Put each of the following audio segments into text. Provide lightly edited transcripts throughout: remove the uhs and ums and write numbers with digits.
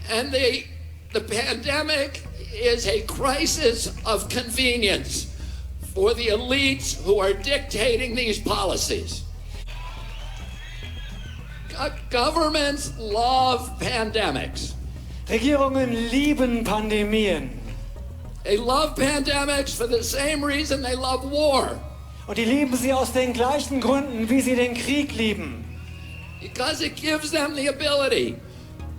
And the pandemic is a crisis of convenience for the elites who are dictating these policies. Governments love pandemics. Regierungen lieben Pandemien. They love pandemics for the same reason they love war. Und die lieben sie aus den gleichen Gründen, wie sie den Krieg lieben. Because it gives them the ability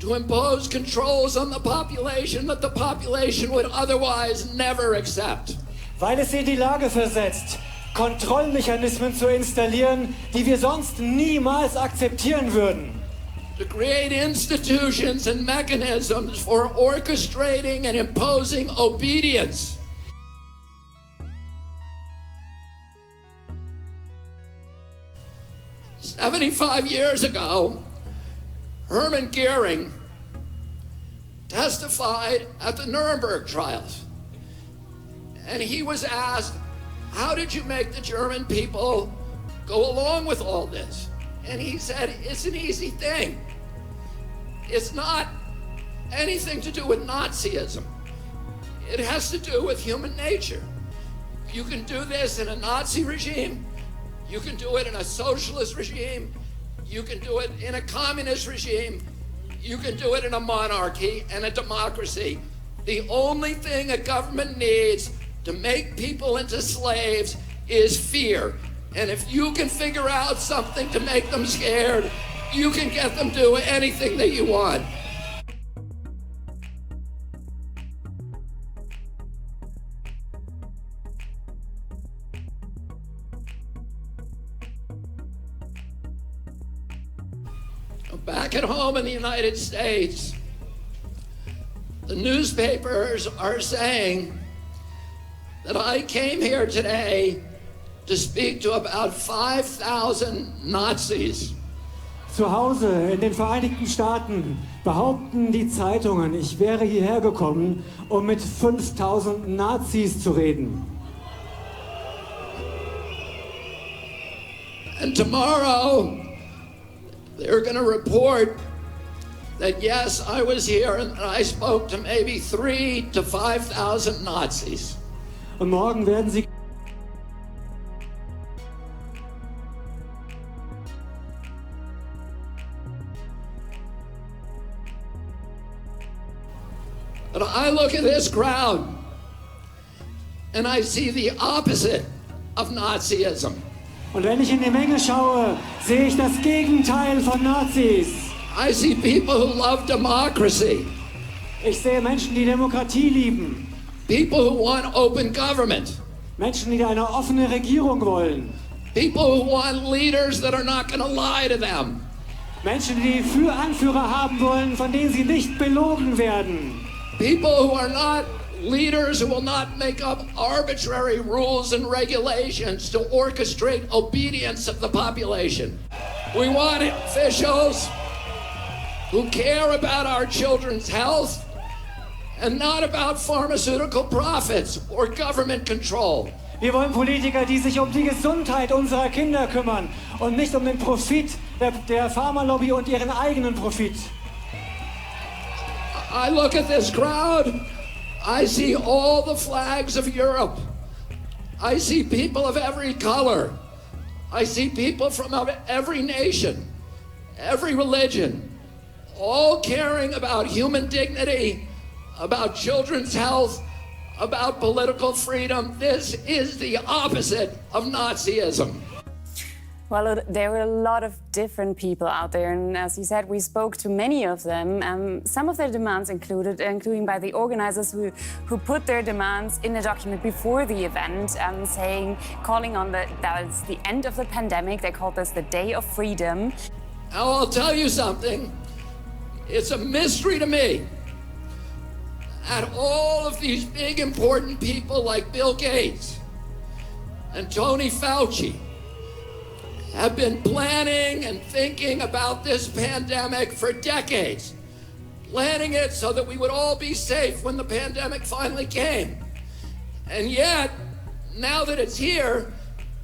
to impose controls on the population that the population would otherwise never accept. Weil es sie in die Lage versetzt, Kontrollmechanismen zu installieren, die wir sonst niemals akzeptieren würden. To create institutions and mechanisms for orchestrating and imposing obedience. "75 years ago, Hermann Goering testified at the Nuremberg trials. And he was asked, how did you make the German people go along with all this? And he said, it's an easy thing. It's not anything to do with Nazism. It has to do with human nature. You can do this in a Nazi regime. You can do it in a socialist regime. You can do it in a communist regime. You can do it in a monarchy and a democracy. The only thing a government needs to make people into slaves is fear. And if you can figure out something to make them scared, you can get them to do anything that you want." Back at home in the United States, the newspapers are saying that I came here today to speak to about 5,000 Nazis. Zu Hause in den Vereinigten Staaten behaupten die Zeitungen, ich wäre hierher gekommen, um mit 5.000 Nazis zu reden. And tomorrow, they're going to report that yes, I was here and I spoke to maybe 3,000 to 5,000 Nazis. Und morgen werden sie But I look at this crowd and I see the opposite of Nazism. Und wenn ich in die Menge schaue, sehe ich das Gegenteil von Nazis. I see people who love democracy. Ich sehe Menschen, die Demokratie lieben. People who want open government. Menschen, die eine offene Regierung wollen. People who want leaders that are not going to lie to them. Menschen, die Anführer haben wollen, von denen sie nicht belogen werden. People who are not leaders who will not make up arbitrary rules and regulations to orchestrate obedience of the population. We want officials who care about our children's health and not about pharmaceutical profits or government control. Wir wollen Politiker, die sich um die Gesundheit unserer Kinder kümmern und nicht um den Profit der Pharmalobby und ihren eigenen Profit. I look at this crowd, I see all the flags of Europe. I see people of every color. I see people from every nation, every religion, all caring about human dignity, about children's health, about political freedom. This is the opposite of Nazism. Well, there were a lot of different people out there, and as you said, we spoke to many of them. Some of their demands including by the organizers who put their demands in a document before the event, calling on that it's the end of the pandemic. They called this the Day of Freedom. Now, I'll tell you something. It's a mystery to me that all of these big, important people like Bill Gates and Tony Fauci have been planning and thinking about this pandemic for decades, planning it so that we would all be safe when the pandemic finally came. And yet, now that it's here,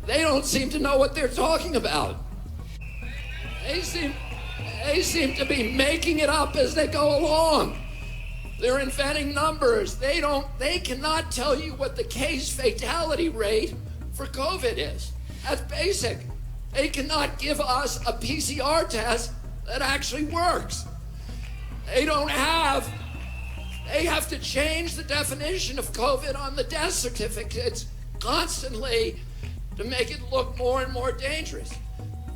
they don't seem to know what they're talking about. They seem to be making it up as they go along. They're inventing numbers. They cannot tell you what the case fatality rate for COVID is. That's basic. They cannot give us a PCR test that actually works. They have to change the definition of COVID on the death certificates constantly to make it look more and more dangerous.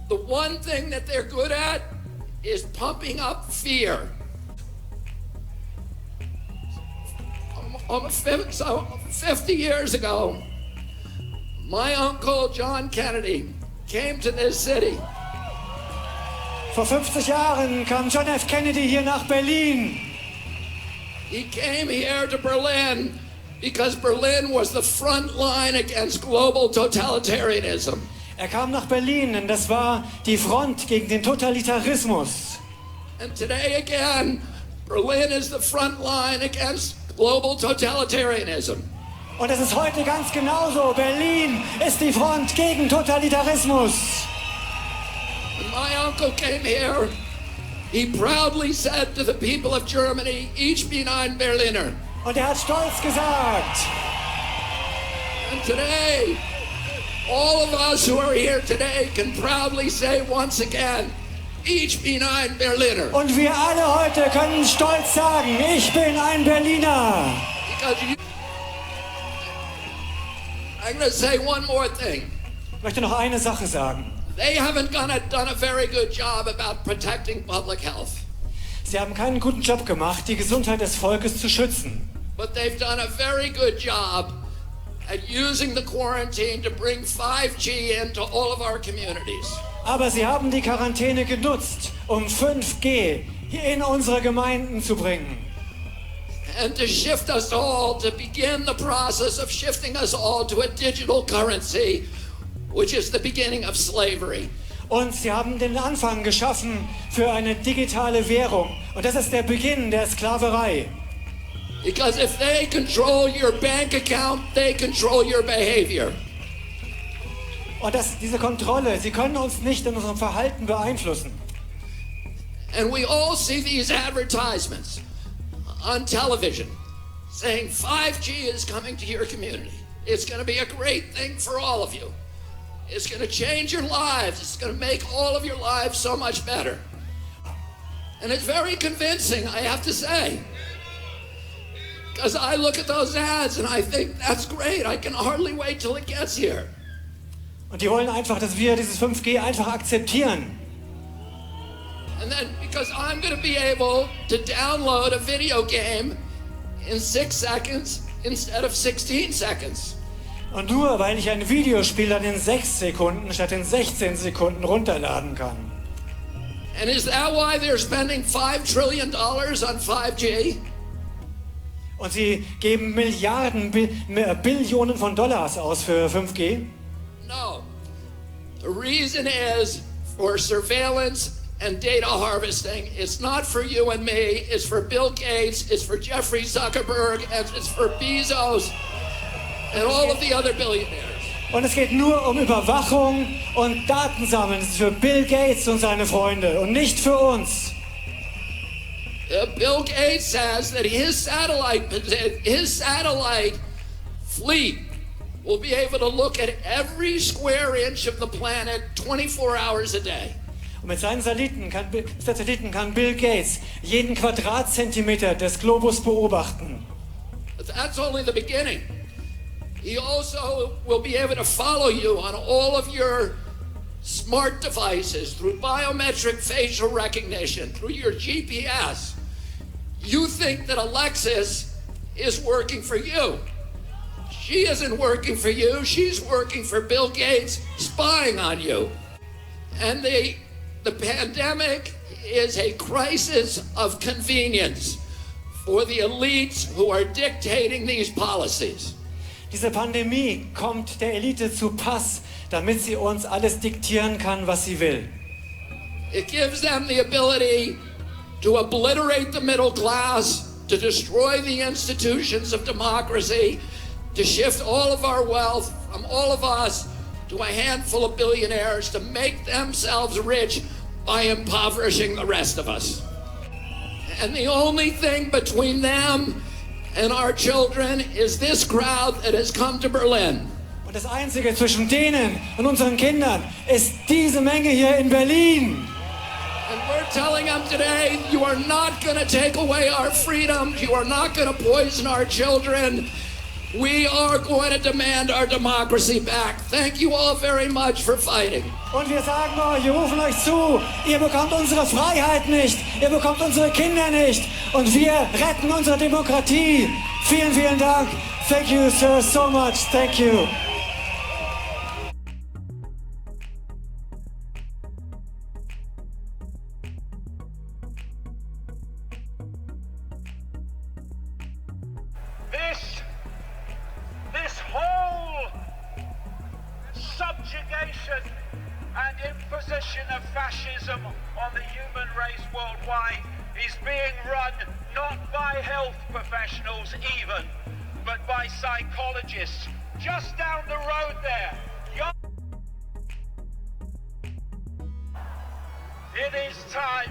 The one thing that they're good at is pumping up fear. 50 years ago, my uncle John Kennedy came to this city. Vor 50 Jahren kam John F. Kennedy hier nach Berlin. He came here to Berlin because Berlin was the front line against global totalitarianism. Er kam nach Berlin, denn das war die Front gegen den Totalitarismus. And today again, Berlin is the front line against global totalitarianism. Und es ist heute ganz genauso. Berlin ist die Front gegen Totalitarismus. When my uncle came here, he proudly said to the people of Germany, ich bin ein Berliner. Und er hat stolz gesagt. And today, all of us who are here today can proudly say once again, ich bin ein Berliner. Und wir alle heute können stolz sagen, ich bin ein Berliner. I'm going to say one more thing. Ich möchte noch eine Sache sagen. They haven't done a very good job about protecting public health. Sie haben keinen guten Job gemacht, die Gesundheit des Volkes zu schützen. But they've done a very good job at using the quarantine to bring 5G into all of our communities. Aber sie haben die Quarantäne genutzt, um 5G hier in unsere Gemeinden zu bringen. And to shift us all, to begin the process of shifting us all to a digital currency, which is the beginning of slavery. Und sie haben den Anfang geschaffen für eine digitale Währung. Und das ist der Beginn der Sklaverei. Because if they control your bank account, they control your behavior. Und diese Kontrolle, sie können uns nicht in unserem Verhalten beeinflussen. And we all see these advertisements on television saying 5G is coming to your community. It's going to be a great thing for all of you. It's going to change your lives. It's going to make all of your lives so much better. And it's very convincing, I have to say. Because I look at those ads and I think, that's great. I can hardly wait till it gets here. Und die wollen einfach, dass wir dieses 5G einfach akzeptieren. And then, because I'm going to be able to download a video game in 6 seconds instead of 16 seconds. Und nur weil ich ein Videospiel dann in 6 Sekunden statt in 16 Sekunden runterladen kann. And is that why they're spending $5 trillion on 5G? Und sie geben Milliarden, Billionen von Dollars aus für 5G? No. The reason is for surveillance and data harvesting. It's not for you and me. It's for Bill Gates. It's for Jeffrey Zuckerberg. And it's for Bezos and all of the other billionaires. Und es geht nur um Überwachung und Datensammeln. Das ist für Bill Gates und seine Freunde und nicht für uns. Bill Gates says that his satellite fleet will be able to look at every square inch of the planet 24 hours a day. Und mit seinen Satelliten kann Bill Gates jeden Quadratzentimeter des Globus beobachten. But that's only the beginning. He also will be able to follow you on all of your smart devices through biometric facial recognition, through your GPS. You think that Alexis is working for you. She isn't working for you. She's working for Bill Gates, spying on you. And the pandemic is a crisis of convenience for the elites who are dictating these policies. Diese Pandemie kommt der Elite zu Pass, damit sie uns alles diktieren kann, was sie will. It gives them the ability to obliterate the middle class, to destroy the institutions of democracy, to shift all of our wealth from all of us to a handful of billionaires to make themselves rich by impoverishing the rest of us. And the only thing between them and our children is this crowd that has come to Berlin. Und das Einzige zwischen denen und unseren Kindern ist diese Menge hier in Berlin. And we're telling them today, you are not going to take away our freedoms. You are not going to poison our children. We are going to demand our democracy back. Thank you all very much for fighting. Und wir sagen euch, wir rufen euch zu, ihr bekommt unsere Freiheit nicht, ihr bekommt unsere Kinder nicht und wir retten unsere Demokratie. Vielen, vielen Dank. Thank you, sir, so much. Thank you. This whole subjugation and imposition of fascism on the human race worldwide is being run not by health professionals even, but by psychologists. Just down the road there. It is time,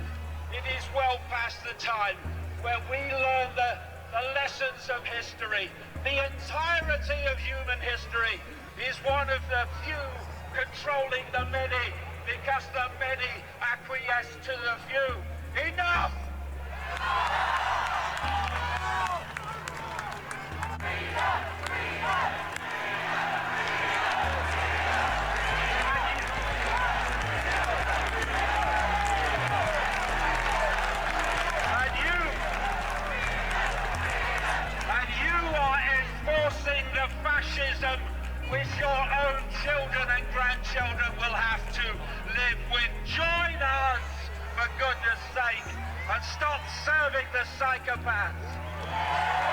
it is well past the time where we learn the lessons of history. The entirety of human history is one of the few controlling the many, because the many acquiesce to the few. Enough! The fascism which your own children and grandchildren will have to live with. Join us, for goodness sake, and stop serving the psychopaths.